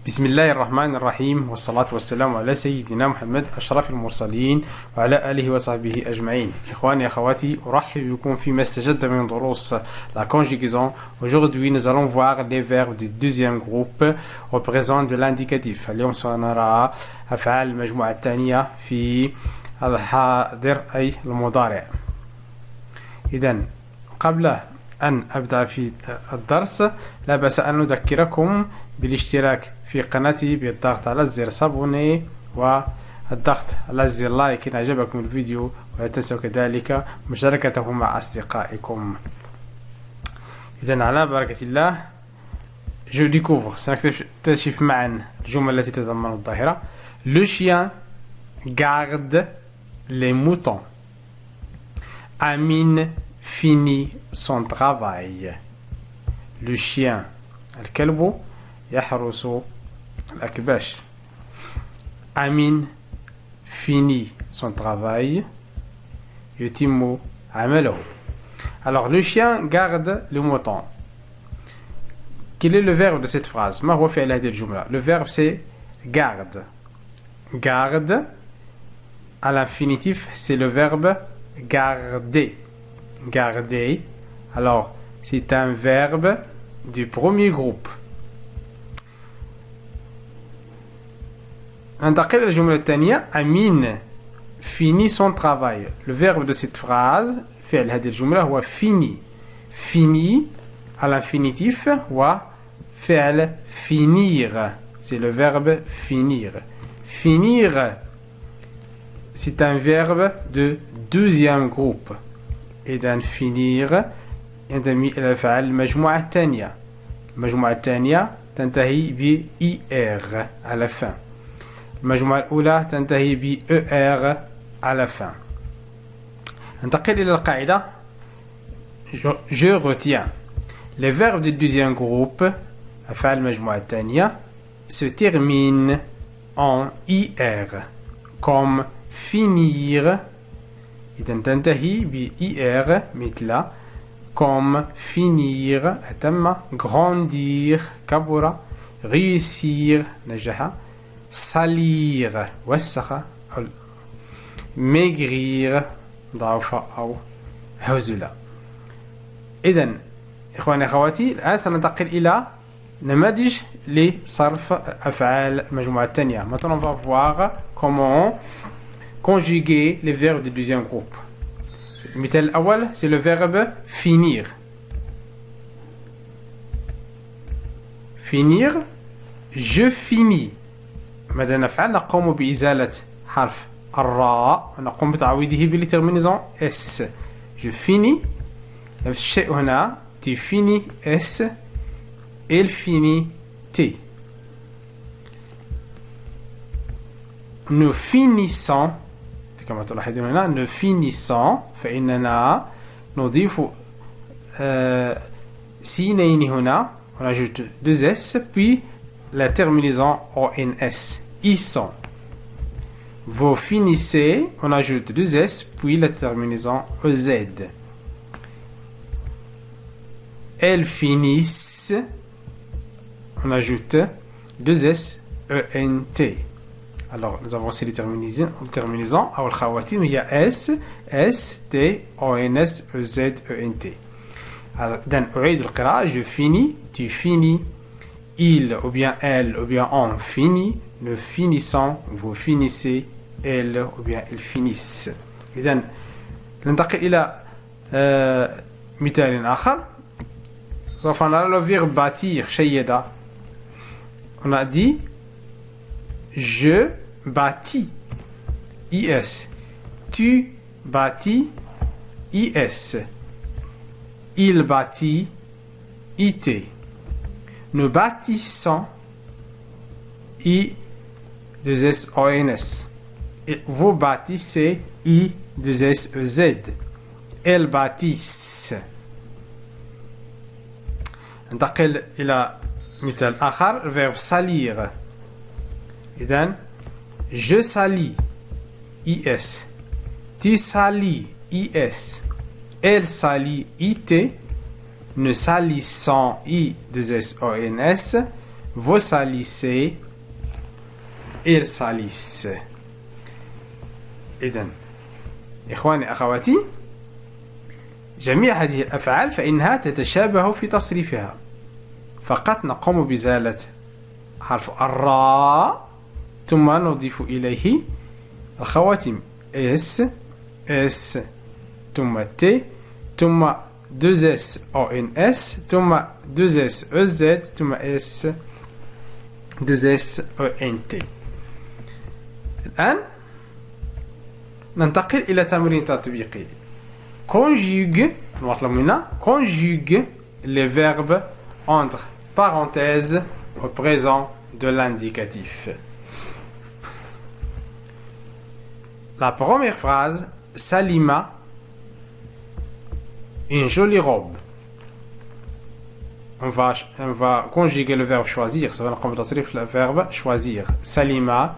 بسم الله الرحمن الرحيم والصلاة والسلام على سيدنا محمد أشرف المرسلين وعلى آله وصحبه أجمعين. إخواني أخواتي, أرحب بكم فيما استجد من دروس la conjugaison. Aujourd'hui, nous allons voir les verbes du deuxième groupe représentant de l'indicatif. اليوم سنرى أفعال المجموعة الثانية في الحاضر أي المضارع. إذن قبل أن أبدأ في الدرس لا بأس أن نذكركم بالاشتراك في قناتي بالضغط على زر صابوني والضغط على زر لايك إن أعجبكم الفيديو, ولا تنسوا كذلك مشاركته مع أصدقائكم. إذن على بركة الله je découvre سنكتشف معا الجمل التي تتضمن الظاهرة. Le chien garde les moutons. Amine finit son travail. Le chien الكلب يحرس الأكباش. Amine finit son travail. يتم عمله. Alors le chien garde le mouton. Quel est le verbe de cette phrase? ما هو فعل هذه الجملة? Le verbe c'est garde. Garde à l'infinitif c'est le verbe garder. Garder. Alors c'est un verbe du premier groupe. ننتقل إلى الجملة الثانية. Amine finit son travail. Le verbe de cette phrase فعل هذه الجملة هو finit. Finit à l'infinitif هو فعل finir. C'est le verbe finir. Finir c'est un verbe de deuxième groupe. إذن finir ينتمي إلى أفعال المجموعة الثانية. المجموعة الثانية تنتهي ب ER à la fin. المجموعة الأولى تنتهي ب ER à la fin. ننتقل إلى القاعدة. Je retiens. Les verbes du deuxième groupe أفعال المجموعة الثانية se terminent en IR comme finir. إذن تنتهي ب IR مثل comme finir أتم, grandir كبر, réussir نجح, salir وسخ, maigrir ضعف أو هزل. إذن إخواني أخواتي, الآن سننتقل إلى نماذج لصرف أفعال المجموعة الثانية. Maintenant on va voir comment conjuguer les verbes du deuxième groupe. المثال الأول c'est le verbe finir. Finir, je finis. ماذا نفعل؟ نقوم بإزالة حرف الراء ونقوم بتعويضه بالترمينيزون S. Je finis. نفس الشيء هنا. Tu finis S. Il finit T. Nous finissons. كما تلاحظون هنا nous finissons فإننا نضيف سينين هنا. On ajoute deux S puis la terminaison ONS. Ils sont. Vous finissez, on ajoute deux S puis la terminaison EZ. Elles finissent, on ajoute deux S ENT. Alors nous avons aussi les terminaisons. أو الخواتيم هي S, S, T, ONS, EZ, ENT. Alors أعيد القراءة. Je finis, tu finis, il ou bien elle ou bien on finit, nous finissons, vous finissez, elle ou bien ils finissent. إذن ننتقل إلى مثال آخر. سوف نرى le verbe bâtir شيد. On a dit je bâtis IS. Tu bâtis IS. Il bâtit IT. Nous bâtissons I2SONS. Et vous bâtissez I2SEZ. Elles bâtissent. ننتقل إلى مثال آخر. verbe salir. إذن je salis IS. Tu salis IS. Elle salit IT. Nous salissons I2SONS. vous salissez, ils salissent. إذن إخواني أخواتي جميع هذه الأفعال فإنها تتشابه في تصريفها فقط نقوم بإزالة حرف الراء ثم نضيف إليه الخواتم S S ثم T ثم 2S ONS ثم 2S EZ ثم S 2S ENT. الآن ننتقل إلى تمرين تطبيقي. Conjugue les verbes entre parenthèses au présent de l'indicatif. La première phrase, Salima, une jolie robe. On va conjuguer le verbe choisir. Ça va nous le verbe choisir. Salima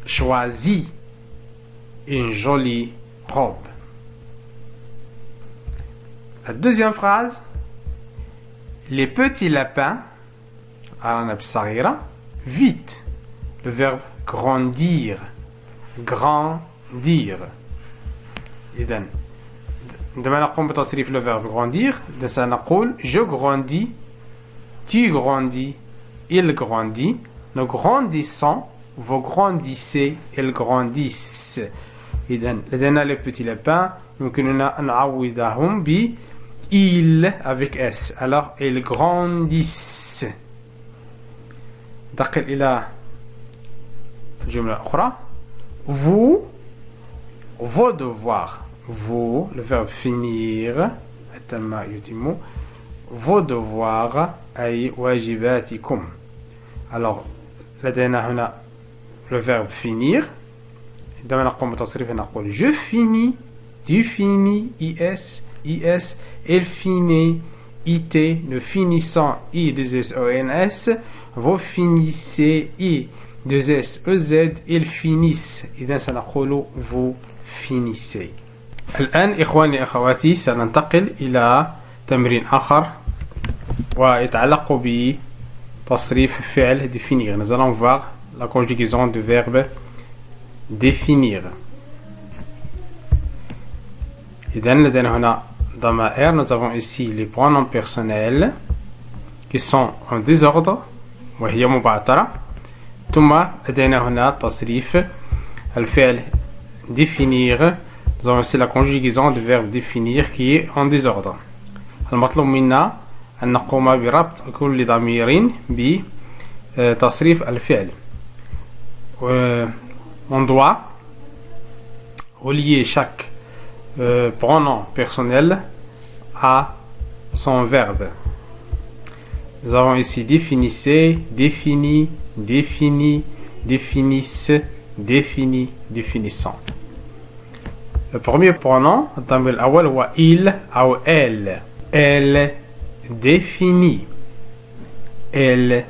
choisit une jolie robe. La deuxième phrase, les petits lapins, vite. Le verbe grandir. Grandir. إذن عندما نقوم بتصريف le verbe grandir سنقول je grandis, tu grandis, il grandit, nous grandissons, vous grandissez, ils grandissent. إذن لدينا les petits lapins يمكننا أن نعوضهم ب il avec s. Alors ils grandissent. ننتقل إلى جملة أخرى. Vous, vos devoirs. Vous, le verbe finir. Vos devoirs أي واجباتكم. Alors لدينا هنا le verbe finir. عندما نقوم بتصريفه نقول je finis, tu finis, is, il finit, it, nous finissons, i2s-o-n-s, vous finissez, i2s-e-z, ils finissent. إذن سنقول vous finissez. الآن إخواني أخواتي سننتقل إلى تمرين آخر ويتعلق بتصريف فعل définir. Nous allons voir la conjugaison du verbe définir. إذن لدينا هنا ضمائر. Nous avons ici les pronoms personnels qui sont en désordre وهي مبعثرة. ثم لدينا هنا تصريف الفعل définir. Nous avons aussi la conjugaison du verbe définir qui est en désordre. المطلوب منا أن نقوم بربط كل ضمير بتصريف الفعل. On doit relier chaque pronom personnel à son verbe. Nous avons ici définissez, défini, défini, définisse, défini, définissant. Le premier pronom, il ou elle. Elle définit. Elle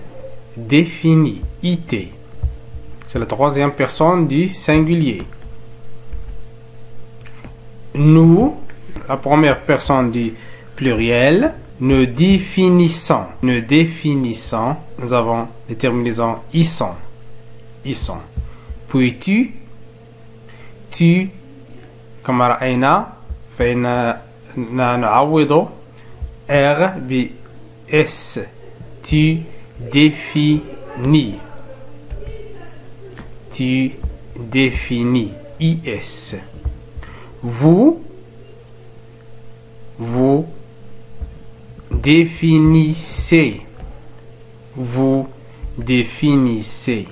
définit. It. C'est la troisième personne du singulier. Nous, la première personne du pluriel, nous définissons. Nous définissons. Nous avons les terminaisons ils sont. Ils sont. Puis tu, كما رأينا فإن نعوض R ب S. Tu définis. Tu définis. IS. Vous définissez. Vous définissez.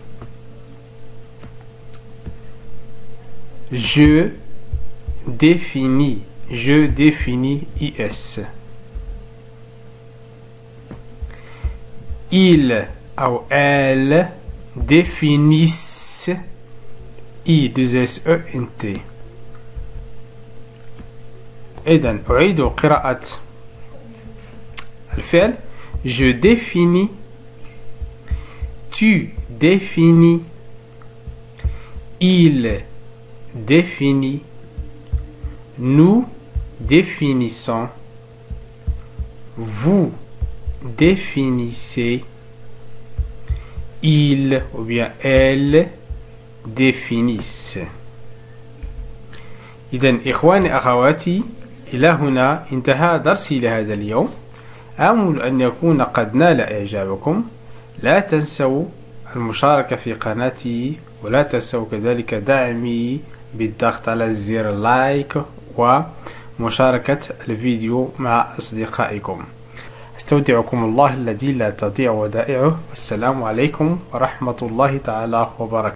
Je définis. Je définis. IS. Il ou elle définissent. I2SENT. إذن أعيد قراءة الفعل. Je définis. Tu définis. Il définit. Nous définissons. Vous définissez. Il ou bien elles définissent. إذن إخواني أخواتي، إلى هنا انتهى درسي لهذا اليوم. آمل أن يكون قد نال إعجابكم. لا تنسوا المشاركة في قناتي، ولا تنسوا كذلك دعمي بالضغط على زر لايك ومشاركة الفيديو مع أصدقائكم. استودعكم الله الذي لا تضيع ودائعه، والسلام عليكم ورحمة الله تعالى وبركاته.